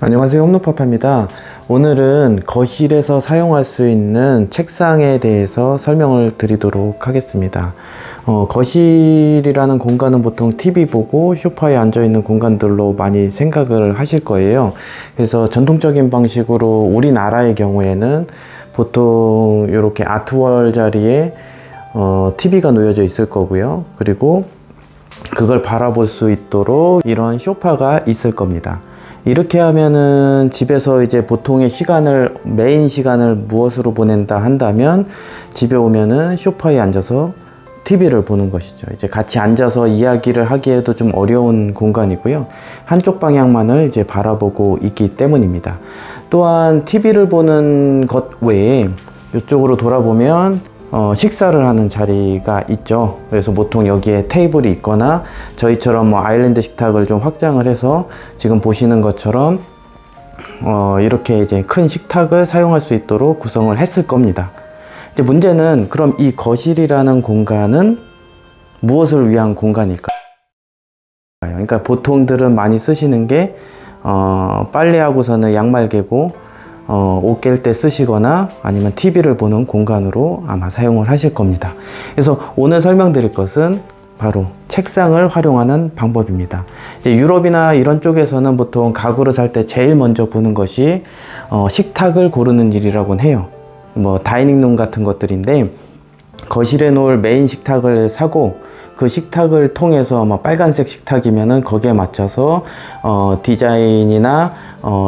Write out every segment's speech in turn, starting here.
안녕하세요, 홈노파파입니다. 오늘은 거실에서 사용할 수 있는 책상에 대해서 설명을 드리도록 하겠습니다. 거실이라는 공간은 보통 TV 보고 소파에 앉아 있는 공간들로 많이 생각을 하실 거예요. 그래서 전통적인 방식으로 우리나라의 경우에는 보통 이렇게 아트월 자리에 TV가 놓여져 있을 거고요. 그리고 그걸 바라볼 수 있도록 이런 소파가 있을 겁니다. 이렇게 하면은 집에서 이제 보통의 시간을, 메인 시간을 무엇으로 보낸다 한다면 집에 오면은 소파에 앉아서 TV를 보는 것이죠. 이제 같이 앉아서 이야기를 하기에도 좀 어려운 공간이고요. 한쪽 방향만을 이제 바라보고 있기 때문입니다. 또한 TV를 보는 것 외에 이쪽으로 돌아보면 식사를 하는 자리가 있죠. 그래서 보통 여기에 테이블이 있거나 저희처럼 뭐 아일랜드 식탁을 좀 확장을 해서 지금 보시는 것처럼 이렇게 이제 큰 식탁을 사용할 수 있도록 구성을 했을 겁니다. 이제 문제는 그럼 이 거실이라는 공간은 무엇을 위한 공간일까요? 그러니까 보통들은 많이 쓰시는 게 빨래하고서는 양말 개고 옷 갤 때 쓰시거나 아니면 TV를 보는 공간으로 아마 사용을 하실 겁니다. 그래서 오늘 설명드릴 것은 바로 책상을 활용하는 방법입니다. 이제 유럽이나 이런 쪽에서는 보통 가구를 살 때 제일 먼저 보는 것이 식탁을 고르는 일이라고 해요. 뭐 다이닝룸 같은 것들인데 거실에 놓을 메인 식탁을 사고 그 식탁을 통해서 뭐 빨간색 식탁이면은 거기에 맞춰서 디자인이나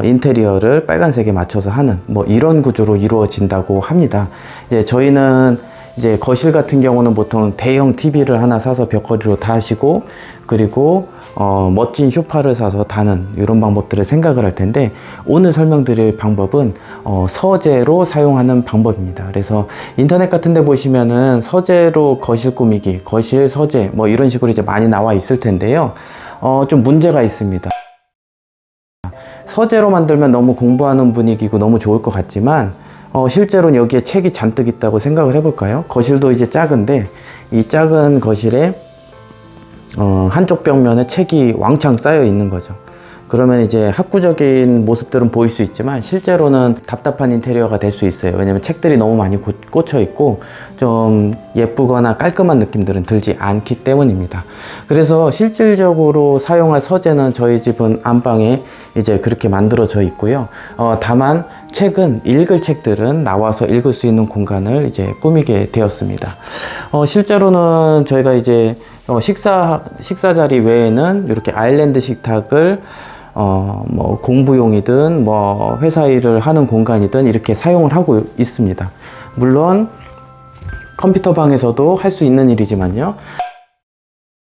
인테리어를 빨간색에 맞춰서 하는 뭐 이런 구조로 이루어진다고 합니다. 이제 저희는 이제 거실 같은 경우는 보통 대형 TV를 하나 사서 벽걸이로 다시고 그리고 멋진 소파를 사서 다는 이런 방법들을 생각을 할 텐데 오늘 설명드릴 방법은 서재로 사용하는 방법입니다. 그래서 인터넷 같은 데 보시면은 서재로 거실 꾸미기, 거실 서재 뭐 이런 식으로 이제 많이 나와 있을 텐데요. 좀 문제가 있습니다. 서재로 만들면 너무 공부하는 분위기고 너무 좋을 것 같지만 실제로는 여기에 책이 잔뜩 있다고 생각을 해볼까요? 거실도 이제 작은데 이 작은 거실에 한쪽 벽면에 책이 왕창 쌓여 있는 거죠. 그러면 이제 학구적인 모습들은 보일 수 있지만 실제로는 답답한 인테리어가 될 수 있어요. 왜냐면 책들이 너무 많이 꽂혀 있고 좀 예쁘거나 깔끔한 느낌들은 들지 않기 때문입니다. 그래서 실질적으로 사용할 서재는 저희 집은 안방에 이제 그렇게 만들어져 있고요. 다만 책은 읽을 책들은 나와서 읽을 수 있는 공간을 이제 꾸미게 되었습니다. 실제로는 저희가 이제 식사 자리 외에는 이렇게 아일랜드 식탁을 뭐 공부용이든 뭐 회사 일을 하는 공간이든 이렇게 사용을 하고 있습니다. 물론 컴퓨터 방에서도 할 수 있는 일이지만요.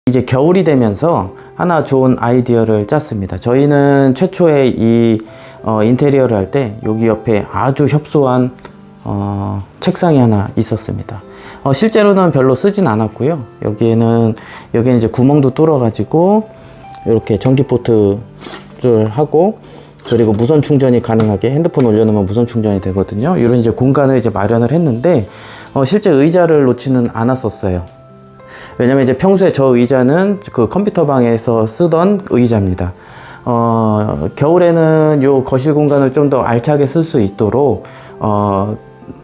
이제 겨울이 되면서 하나 좋은 아이디어를 짰습니다. 저희는 최초에 이 인테리어를 할 때 여기 옆에 아주 협소한 책상이 하나 있었습니다. 실제로는 별로 쓰진 않았고요. 여기에는 이제 구멍도 뚫어 가지고 이렇게 전기 포트를 하고 그리고 무선 충전이 가능하게 핸드폰 올려놓으면 무선 충전이 되거든요. 이런 이제 공간을 이제 마련을 했는데 실제 의자를 놓지는 않았었어요. 왜냐면 이제 평소에 저 의자는 그 컴퓨터 방에서 쓰던 의자입니다. 겨울에는 요 거실 공간을 좀 더 알차게 쓸 수 있도록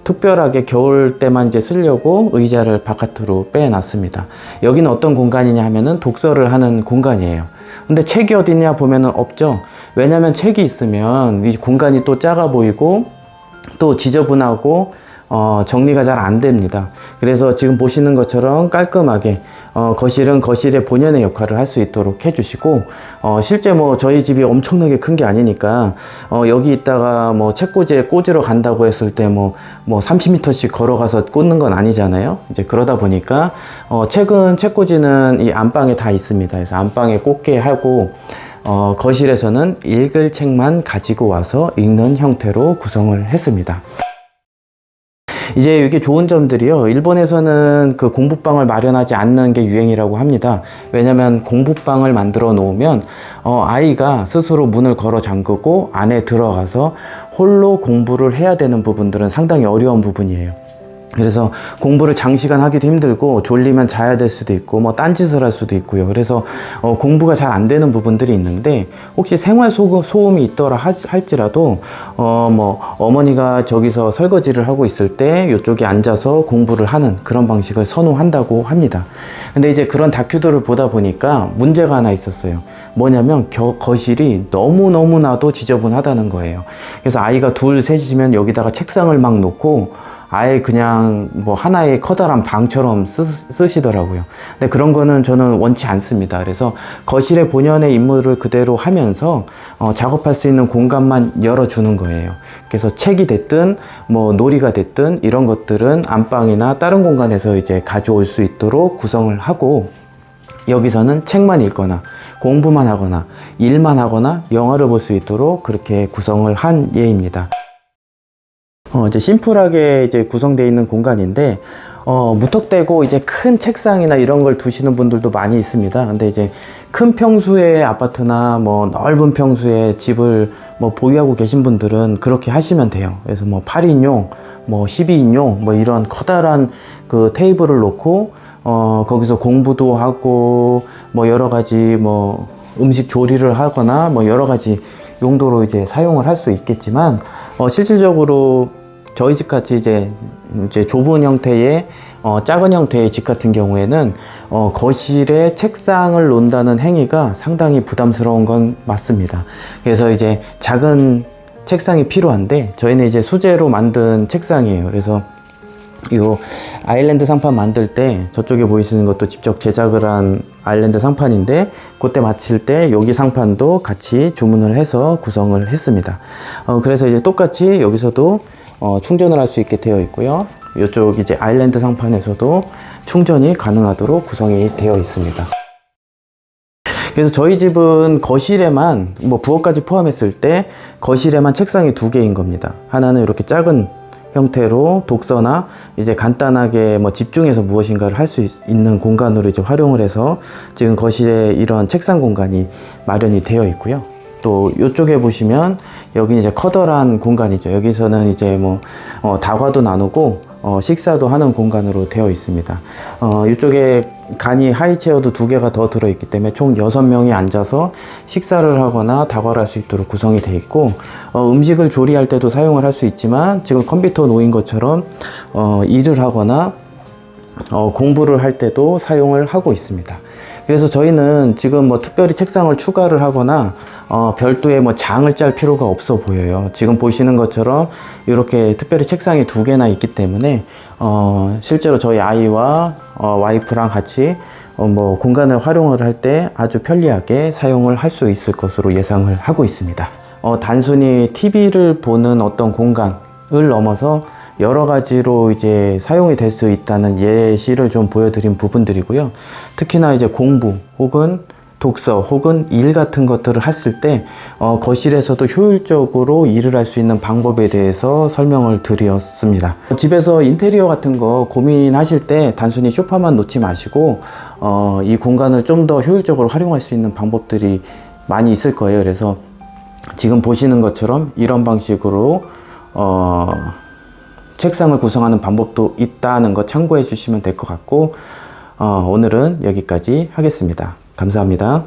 특별하게 겨울 때만 이제 쓰려고 의자를 바깥으로 빼놨습니다. 여기는 어떤 공간이냐 하면은 독서를 하는 공간이에요. 근데 책이 어딨냐 보면은 없죠. 왜냐면 책이 있으면 이 공간이 또 작아 보이고 또 지저분하고 정리가 잘 안 됩니다. 그래서 지금 보시는 것처럼 깔끔하게 거실은 거실의 본연의 역할을 할 수 있도록 해주시고 실제 뭐 저희 집이 엄청나게 큰 게 아니니까 여기 있다가 뭐 책꽂이에 꽂으러 간다고 했을 때 뭐 30m씩 걸어가서 꽂는 건 아니잖아요. 이제 그러다 보니까 책꽂이는 이 안방에 다 있습니다. 그래서 안방에 꽂게 하고 거실에서는 읽을 책만 가지고 와서 읽는 형태로 구성을 했습니다. 이제 이게 좋은 점들이요. 일본에서는 그 공부방을 마련하지 않는 게 유행이라고 합니다. 왜냐면 공부방을 만들어 놓으면 아이가 스스로 문을 걸어 잠그고 안에 들어가서 홀로 공부를 해야 되는 부분들은 상당히 어려운 부분이에요. 그래서 공부를 장시간 하기도 힘들고 졸리면 자야 될 수도 있고 뭐 딴짓을 할 수도 있고요. 그래서 공부가 잘 안 되는 부분들이 있는데, 혹시 생활 소음이 있더라 할지라도 뭐 어머니가 저기서 설거지를 하고 있을 때 이쪽에 앉아서 공부를 하는 그런 방식을 선호한다고 합니다. 근데 이제 그런 다큐들을 보다 보니까 문제가 하나 있었어요. 뭐냐면 거실이 너무나도 지저분하다는 거예요. 그래서 아이가 둘 셋이면 여기다가 책상을 막 놓고 아예 그냥 뭐 하나의 커다란 방처럼 쓰시더라고요. 근데 그런 거는 저는 원치 않습니다. 그래서 거실의 본연의 임무를 그대로 하면서 작업할 수 있는 공간만 열어주는 거예요. 그래서 책이 됐든 뭐 놀이가 됐든 이런 것들은 안방이나 다른 공간에서 이제 가져올 수 있도록 구성을 하고, 여기서는 책만 읽거나 공부만 하거나 일만 하거나 영화를 볼 수 있도록 그렇게 구성을 한 예입니다. 이제 심플하게 이제 구성되어 있는 공간인데, 무턱대고 이제 큰 책상이나 이런 걸 두시는 분들도 많이 있습니다. 근데 이제 큰 평수의 아파트나 뭐 넓은 평수의 집을 뭐 보유하고 계신 분들은 그렇게 하시면 돼요. 그래서 뭐 8인용, 뭐 12인용, 뭐 이런 커다란 그 테이블을 놓고, 거기서 공부도 하고, 뭐 여러 가지 뭐 음식 조리를 하거나 뭐 여러 가지 용도로 이제 사용을 할 수 있겠지만, 실질적으로 저희 집 같이 이제 좁은 형태의 작은 형태의 집 같은 경우에는 거실에 책상을 놓는다는 행위가 상당히 부담스러운 건 맞습니다. 그래서 이제 작은 책상이 필요한데, 저희는 이제 수제로 만든 책상이에요. 그래서 이 아일랜드 상판 만들 때 저쪽에 보이시는 것도 직접 제작을 한 아일랜드 상판인데, 그때 마칠 때 여기 상판도 같이 주문을 해서 구성을 했습니다. 그래서 이제 똑같이 여기서도 충전을 할 수 있게 되어 있고요. 이쪽 이제 아일랜드 상판에서도 충전이 가능하도록 구성이 되어 있습니다. 그래서 저희 집은 거실에만 뭐 부엌까지 포함했을 때 거실에만 책상이 2개인 겁니다. 하나는 이렇게 작은 형태로 독서나 이제 간단하게 뭐 집중해서 무엇인가를 할 수 있는 공간으로 이제 활용을 해서 지금 거실에 이런 책상 공간이 마련이 되어 있고요. 또 이쪽에 보시면 여기 이제 커다란 공간이죠. 여기서는 이제 뭐 다과도 나누고 식사도 하는 공간으로 되어 있습니다. 이쪽에 간이 하이체어도 2개가 더 들어있기 때문에 총 6명이 앉아서 식사를 하거나 다과를 할 수 있도록 구성이 되어 있고, 음식을 조리할 때도 사용을 할 수 있지만 지금 컴퓨터 놓인 것처럼 일을 하거나 공부를 할 때도 사용을 하고 있습니다. 그래서 저희는 지금 뭐 특별히 책상을 추가를 하거나 별도의 뭐 장을 짤 필요가 없어 보여요. 지금 보시는 것처럼 이렇게 특별히 책상이 2개나 있기 때문에 실제로 저희 아이와 와이프랑 같이 뭐 공간을 활용을 할 때 아주 편리하게 사용을 할 수 있을 것으로 예상을 하고 있습니다. 단순히 TV를 보는 어떤 공간을 넘어서 여러 가지로 이제 사용이 될 수 있다는 예시를 좀 보여드린 부분들이고요. 특히나 이제 공부 혹은 독서 혹은 일 같은 것들을 했을 때 거실에서도 효율적으로 일을 할 수 있는 방법에 대해서 설명을 드렸습니다. 집에서 인테리어 같은 거 고민하실 때 단순히 소파만 놓지 마시고 이 공간을 좀 더 효율적으로 활용할 수 있는 방법들이 많이 있을 거예요. 그래서 지금 보시는 것처럼 이런 방식으로 책상을 구성하는 방법도 있다는 거 참고해 주시면 될 것 같고, 오늘은 여기까지 하겠습니다. 감사합니다.